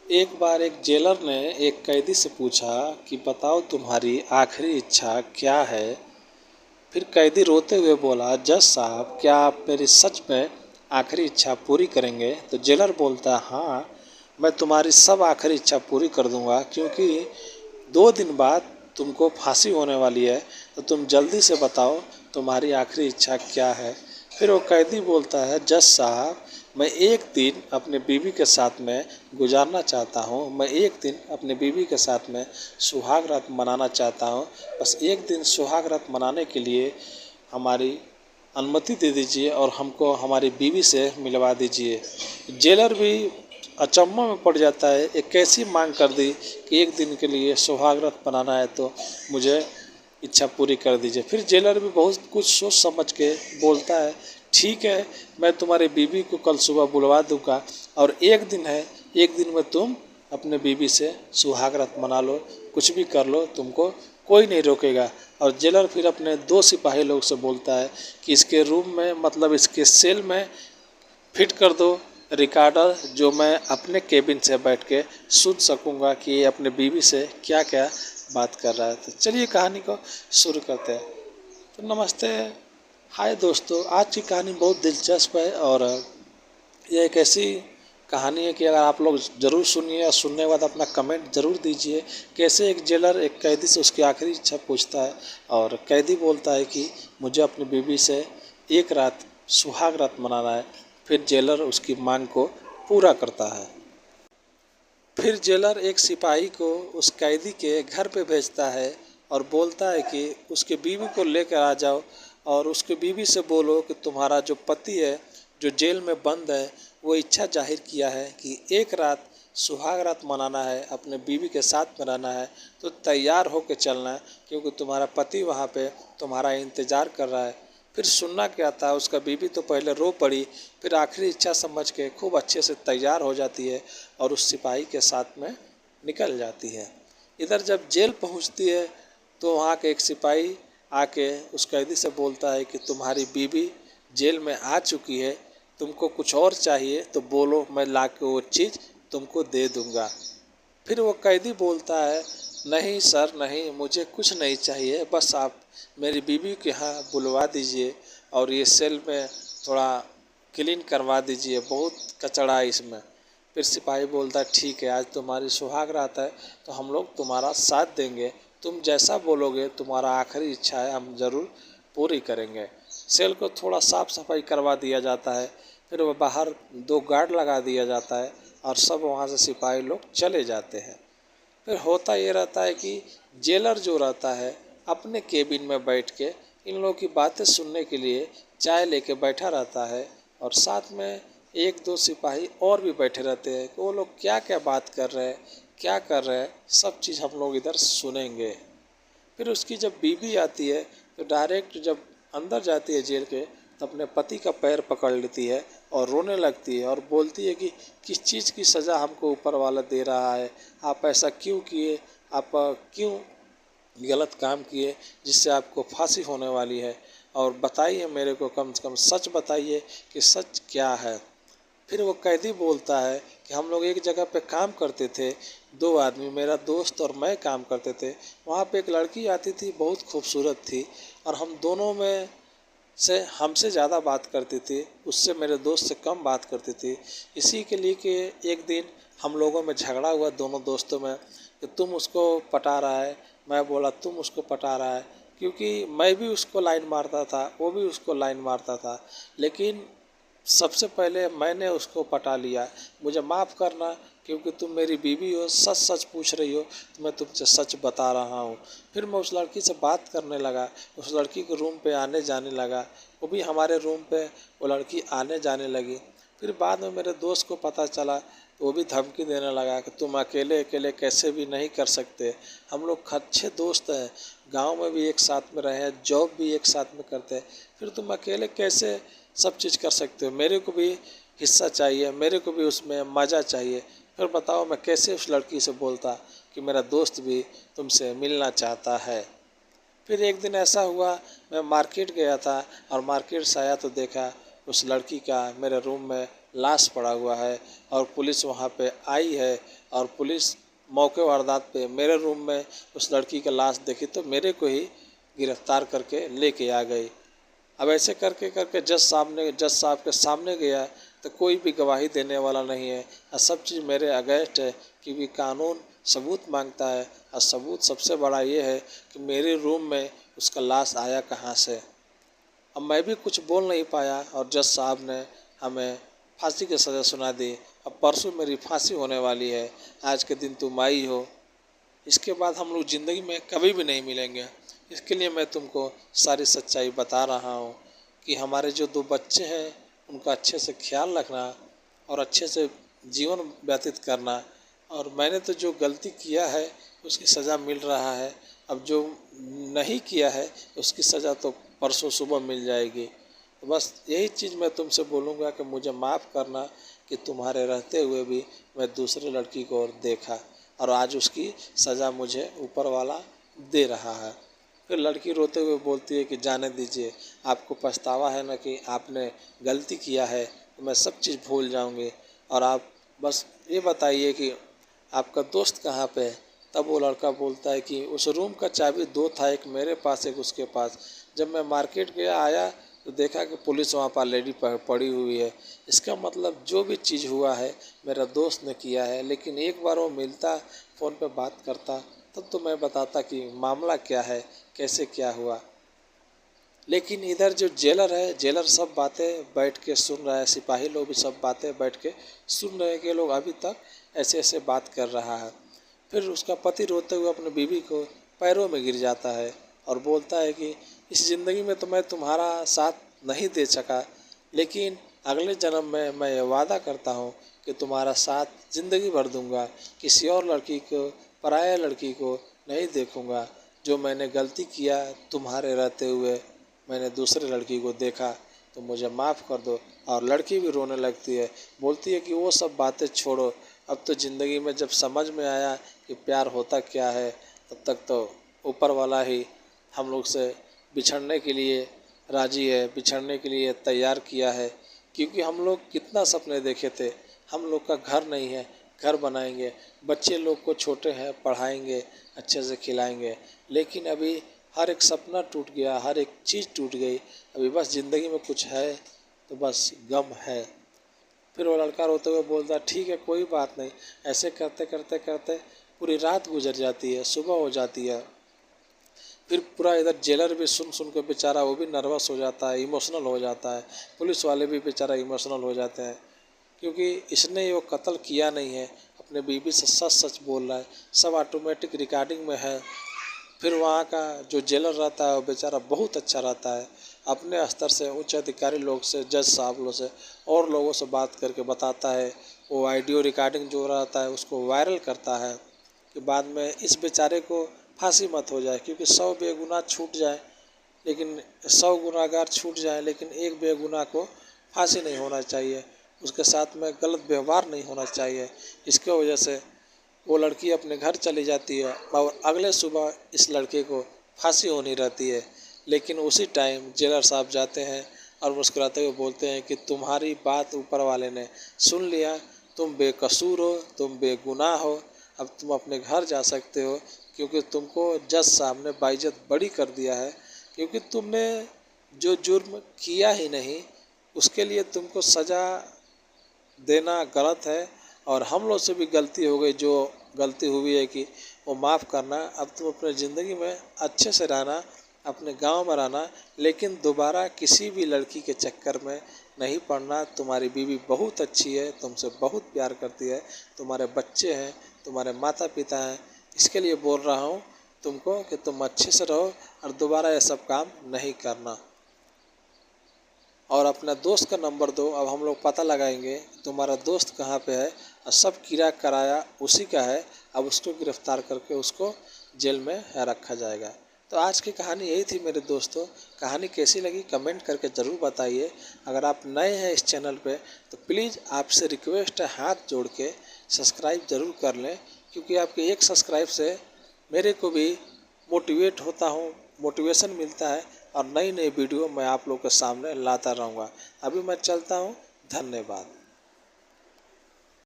एक बार एक जेलर ने एक कैदी से पूछा कि बताओ तुम्हारी आखिरी इच्छा क्या है। फिर कैदी रोते हुए बोला, जज साहब क्या आप मेरी सच में आखिरी इच्छा पूरी करेंगे। तो जेलर बोलता, हाँ मैं तुम्हारी सब आखिरी इच्छा पूरी कर दूंगा, क्योंकि 2 दिन बाद तुमको फांसी होने वाली है। तो तुम जल्दी से बताओ तुम्हारी आखिरी इच्छा क्या है। फिर वो कैदी बोलता है, जज साहब मैं एक दिन अपने बीवी के साथ में गुजारना चाहता हूँ। मैं एक दिन अपने बीवी के साथ में सुहाग रात मनाना चाहता हूँ। बस एक दिन सुहाग रात मनाने के लिए हमारी अनुमति दे दीजिए और हमको हमारी बीवी से मिलवा दीजिए। जेलर भी अचंभा में पड़ जाता है, एक कैसी मांग कर दी कि एक दिन के लिए सुहाग रात मनाना है तो मुझे इच्छा पूरी कर दीजिए। फिर जेलर भी बहुत कुछ सोच समझ के बोलता है, ठीक है मैं तुम्हारी बीवी को कल सुबह बुलवा दूंगा और एक दिन है, एक दिन में तुम अपने बीवी से सुहाग रात मना लो, कुछ भी कर लो, तुमको कोई नहीं रोकेगा। और जेलर फिर अपने 2 सिपाही लोग से बोलता है कि इसके रूम में मतलब इसके सेल में फिट कर दो रिकॉर्डर, जो मैं अपने केबिन से बैठ के सुन सकूंगा कि ये अपने बीवी से क्या क्या बात कर रहा है। तो चलिए कहानी को शुरू करते हैं। तो नमस्ते, हाय दोस्तों, आज की कहानी बहुत दिलचस्प है और ये एक ऐसी कहानी है कि अगर आप लोग ज़रूर सुनिए और सुनने के बाद अपना कमेंट ज़रूर दीजिए। कैसे एक जेलर एक कैदी से उसकी आखिरी इच्छा पूछता है और कैदी बोलता है कि मुझे अपनी बीवी से एक रात सुहाग रात मनाना है। फिर जेलर उसकी मांग को पूरा करता है। फिर जेलर एक सिपाही को उस कैदी के घर पे भेजता है और बोलता है कि उसके बीवी को लेकर आ जाओ और उसके बीवी से बोलो कि तुम्हारा जो पति है जो जेल में बंद है वो इच्छा जाहिर किया है कि एक रात सुहाग रात मनाना है, अपने बीवी के साथ मनाना है, तो तैयार होकर चलना है क्योंकि तुम्हारा पति वहाँ पे तुम्हारा इंतज़ार कर रहा है। फिर सुनना क्या था, उसका बीवी तो पहले रो पड़ी, फिर आखिरी इच्छा समझ के खूब अच्छे से तैयार हो जाती है और उस सिपाही के साथ में निकल जाती है। इधर जब जेल पहुंचती है तो वहाँ के एक सिपाही आके उस कैदी से बोलता है कि तुम्हारी बीवी जेल में आ चुकी है, तुमको कुछ और चाहिए तो बोलो, मैं ला के वो चीज़ तुमको दे दूँगा। फिर वो कैदी बोलता है, नहीं सर नहीं, मुझे कुछ नहीं चाहिए, बस आप मेरी बीवी के यहाँ बुलवा दीजिए और ये सेल में थोड़ा क्लीन करवा दीजिए, बहुत कचरा है इसमें। फिर सिपाही बोलता है, ठीक है आज तुम्हारी सुहाग रात है तो हम लोग तुम्हारा साथ देंगे, तुम जैसा बोलोगे, तुम्हारा आखिरी इच्छा है हम ज़रूर पूरी करेंगे। सेल को थोड़ा साफ सफाई करवा दिया जाता है, फिर वह बाहर 2 गार्ड लगा दिया जाता है और सब वहाँ से सिपाही लोग चले जाते हैं। फिर होता ये रहता है कि जेलर जो रहता है अपने केबिन में बैठ के इन लोगों की बातें सुनने के लिए चाय लेके बैठा रहता है और साथ में 1-2 सिपाही और भी बैठे रहते हैं कि वो लोग क्या क्या बात कर रहे हैं, क्या कर रहे हैं, सब चीज़ हम लोग इधर सुनेंगे। फिर उसकी जब बीवी आती है तो डायरेक्ट जब अंदर जाती है जेल के तो अपने पति का पैर पकड़ लेती है और रोने लगती है और बोलती है कि किस चीज़ की सज़ा हमको ऊपर वाला दे रहा है, आप ऐसा क्यों किए, आप क्यों गलत काम किए जिससे आपको फांसी होने वाली है, और बताइए मेरे को, कम से कम सच बताइए कि सच क्या है। फिर वो कैदी बोलता है कि हम लोग एक जगह पे काम करते थे, 2 आदमी, मेरा दोस्त और मैं काम करते थे। वहाँ पे एक लड़की आती थी, बहुत खूबसूरत थी और हम दोनों में से हमसे ज़्यादा बात करती थी, उससे मेरे दोस्त से कम बात करती थी। इसी के लिए कि एक दिन हम लोगों में झगड़ा हुआ दोनों दोस्तों में कि तुम उसको पटा रहा है, मैं बोला तुम उसको पटा रहा है, क्योंकि मैं भी उसको लाइन मारता था, वो भी उसको लाइन मारता था, लेकिन सबसे पहले मैंने उसको पटा लिया, मुझे माफ़ करना क्योंकि तुम मेरी बीवी हो, सच सच पूछ रही हो तो मैं तुमसे सच बता रहा हूँ। फिर मैं उस लड़की से बात करने लगा, उस लड़की के रूम पे आने जाने लगा, वो भी हमारे रूम पे वो लड़की आने जाने लगी। फिर बाद में मेरे दोस्त को पता चला तो वो भी धमकी देने लगा कि तुम अकेले अकेले कैसे भी नहीं कर सकते, हम लोग अच्छे दोस्त हैं, गांव में भी एक साथ में रहे हैं, जॉब भी एक साथ में करते हैं, फिर तुम अकेले कैसे सब चीज़ कर सकते हो, मेरे को भी हिस्सा चाहिए, मेरे को भी उसमें मज़ा चाहिए। फिर बताओ मैं कैसे उस लड़की से बोलता कि मेरा दोस्त भी तुमसे मिलना चाहता है। फिर एक दिन ऐसा हुआ, मैं मार्केट गया था और मार्केट से आया तो देखा उस लड़की का मेरे रूम में लाश पड़ा हुआ है और पुलिस वहाँ पे आई है और पुलिस मौके वारदात पे मेरे रूम में उस लड़की का लाश देखी तो मेरे को ही गिरफ्तार करके लेके आ गई। अब ऐसे करके करके जज साहब के सामने गया तो कोई भी गवाही देने वाला नहीं है और सब चीज़ मेरे अगेंस्ट है, क्योंकि कानून सबूत मांगता है और सबूत सबसे बड़ा ये है कि मेरे रूम में उसका लाश आया कहाँ से। अब मैं भी कुछ बोल नहीं पाया और जज साहब ने हमें फांसी की सज़ा सुना दी। अब परसों मेरी फांसी होने वाली है, आज के दिन तुम आई हो, इसके बाद हम लोग ज़िंदगी में कभी भी नहीं मिलेंगे। इसके लिए मैं तुमको सारी सच्चाई बता रहा हूँ कि हमारे जो 2 बच्चे हैं उनका अच्छे से ख्याल रखना और अच्छे से जीवन व्यतीत करना। और मैंने तो जो गलती किया है उसकी सज़ा मिल रहा है, अब जो नहीं किया है उसकी सज़ा तो परसों सुबह मिल जाएगी। तो बस यही चीज़ मैं तुमसे बोलूँगा कि मुझे माफ़ करना कि तुम्हारे रहते हुए भी मैं दूसरे लड़की को और देखा और आज उसकी सज़ा मुझे ऊपर वाला दे रहा है। फिर लड़की रोते हुए बोलती है कि जाने दीजिए, आपको पछतावा है ना कि आपने गलती किया है, तो मैं सब चीज़ भूल जाऊंगी और आप बस ये बताइए कि आपका दोस्त कहाँ पे है। तब वो लड़का बोलता है कि उस रूम का चाबी 2 था, एक मेरे पास एक उसके पास। जब मैं मार्केट गया आया तो देखा कि पुलिस वहाँ पर लेडी पड़ी हुई है। इसका मतलब जो भी चीज़ हुआ है मेरा दोस्त ने किया है, लेकिन एक बार वो मिलता, फ़ोन पे बात करता, तब तो मैं बताता कि मामला क्या है, कैसे क्या हुआ। लेकिन इधर जो जेलर है, जेलर सब बातें बैठ के सुन रहा है, सिपाही लोग भी सब बातें बैठ के सुन रहे हैं कि लोग अभी तक ऐसे ऐसे बात कर रहा है। फिर उसका पति रोते हुए अपने बीवी को पैरों में गिर जाता है और बोलता है कि इस ज़िंदगी में तो मैं तुम्हारा साथ नहीं दे सका, लेकिन अगले जन्म में मैं ये वादा करता हूँ कि तुम्हारा साथ ज़िंदगी भर दूंगा, किसी और लड़की को, पराया लड़की को नहीं देखूंगा। जो मैंने गलती किया तुम्हारे रहते हुए मैंने दूसरे लड़की को देखा, तो मुझे माफ़ कर दो। और लड़की भी रोने लगती है, बोलती है कि वो सब बातें छोड़ो, अब तो ज़िंदगी में जब समझ में आया कि प्यार होता क्या है, तब तक तो ऊपर वाला ही हम लोग से बिछड़ने के लिए राज़ी है, बिछड़ने के लिए तैयार किया है। क्योंकि हम लोग कितना सपने देखे थे, हम लोग का घर नहीं है, घर बनाएंगे, बच्चे लोग को छोटे हैं पढ़ाएंगे, अच्छे से खिलाएंगे, लेकिन अभी हर एक सपना टूट गया, हर एक चीज़ टूट गई। अभी बस ज़िंदगी में कुछ है तो बस गम है। फिर वो लड़का रोते हुए बोलता है ठीक है कोई बात नहीं। ऐसे करते करते करते पूरी रात गुजर जाती है, सुबह हो जाती है। फिर पूरा इधर जेलर भी सुन सुन के बेचारा वो भी नर्वस हो जाता है, इमोशनल हो जाता है। पुलिस वाले भी बेचारा इमोशनल हो जाते हैं, क्योंकि इसने वो कत्ल किया नहीं है, अपने बीवी से सच सच बोल रहा है, सब ऑटोमेटिक रिकॉर्डिंग में है। फिर वहाँ का जो जेलर रहता है वो बेचारा बहुत अच्छा रहता है, अपने स्तर से उच्च अधिकारी लोग से, जज साहब लोग से और लोगों से बात करके बताता है। वो ऑडियो रिकॉर्डिंग जो रहता है उसको वायरल करता है कि बाद में इस बेचारे को फांसी मत हो जाए, क्योंकि 100 बेगुनाह छूट जाए, लेकिन 100 गुनाहगार छूट जाए, लेकिन एक बेगुनाह को फांसी नहीं होना चाहिए, उसके साथ में गलत व्यवहार नहीं होना चाहिए। इसके वजह से वो लड़की अपने घर चली जाती है और अगले सुबह इस लड़के को फांसी होनी रहती है। लेकिन उसी टाइम जेलर साहब जाते हैं और मुस्कुराते हुए बोलते हैं कि तुम्हारी बात ऊपर वाले ने सुन लिया, तुम बेकसूर हो, तुम बेगुनाह हो, अब तुम अपने घर जा सकते हो, क्योंकि तुमको जज साहब ने बाइज्जत बरी कर दिया है, क्योंकि तुमने जो जुर्म किया ही नहीं उसके लिए तुमको सज़ा देना गलत है। और हम लोग से भी गलती हो गई, जो गलती हुई है कि वो माफ़ करना। अब तुम अपने ज़िंदगी में अच्छे से रहना, अपने गांव में रहना, लेकिन दोबारा किसी भी लड़की के चक्कर में नहीं पड़ना। तुम्हारी बीवी बहुत अच्छी है, तुमसे बहुत प्यार करती है, तुम्हारे बच्चे हैं, तुम्हारे माता पिता हैं, इसके लिए बोल रहा हूँ तुमको कि तुम अच्छे से रहो और दोबारा ये सब काम नहीं करना। और अपना दोस्त का नंबर दो, अब हम लोग पता लगाएंगे तुम्हारा दोस्त कहाँ पे है, और सब किरा कराया उसी का है, अब उसको गिरफ्तार करके उसको जेल में रखा जाएगा। तो आज की कहानी यही थी मेरे दोस्तों। कहानी कैसी लगी कमेंट करके ज़रूर बताइए। अगर आप नए हैं इस चैनल पे तो प्लीज़ आपसे रिक्वेस्ट है, हाथ जोड़ के सब्सक्राइब ज़रूर कर लें, क्योंकि आपके एक सब्सक्राइब से मेरे को भी मोटिवेट होता हूँ, मोटिवेशन मिलता है और नई नई वीडियो मैं आप लोग के सामने लाता रहूँगा। अभी मैं चलता हूँ, धन्यवाद।